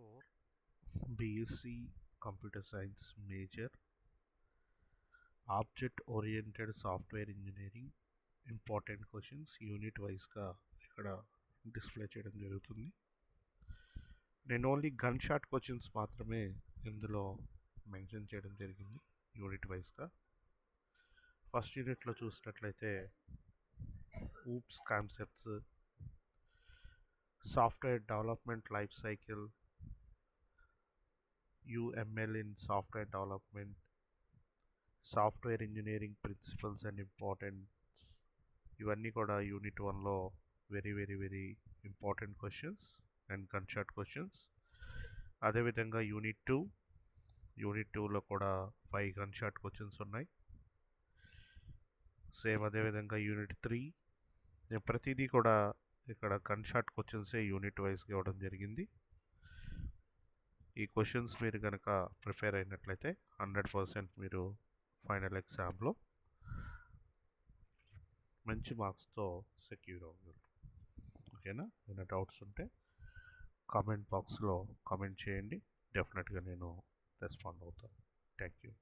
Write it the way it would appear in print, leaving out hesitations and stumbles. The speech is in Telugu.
4 BSc Computer Science major Object Oriented Software Engineering important questions unit వైజ్గా ఇక్కడ డిస్ప్లే చేయడం జరుగుతుంది. నేను ఓన్లీ గన్ షాట్ క్వశ్చన్స్ మాత్రమే ఇందులో మెన్షన్ చేయడం జరిగింది యూనిట్ వైజ్గా. ఫస్ట్ యూనిట్లో చూసినట్లయితే oops concepts, software development life cycle, UML in software development, software engineering principles and importance, ఇవన్నీ కూడా యూనిట్ 1లో very very very important questions and gunshot questions. అదేవిధంగా యూనిట్ టూలో కూడా 5 గన్షాట్ క్వశ్చన్స్ ఉన్నాయి. సేమ్ అదేవిధంగా యూనిట్ 3 నేను ప్రతిదీ కూడా ఇక్కడ గన్షాట్ క్వశ్చన్సే యూనిట్ వైజ్గా ఇవ్వడం జరిగింది. ఈ క్వశ్చన్స్ మీరు కనుక ప్రిపేర్ అయినట్లయితే 100% మీరు ఫైనల్ ఎగ్జామ్లో మంచి మార్క్స్తో సెక్యూర్ అవ్వగలరు. ఓకేనా? ఏమైనా డౌట్స్ ఉంటే కామెంట్ బాక్స్లో కామెంట్ చేయండి, డెఫినెట్గా నేను రెస్పాండ్ అవుతాను. Thank you.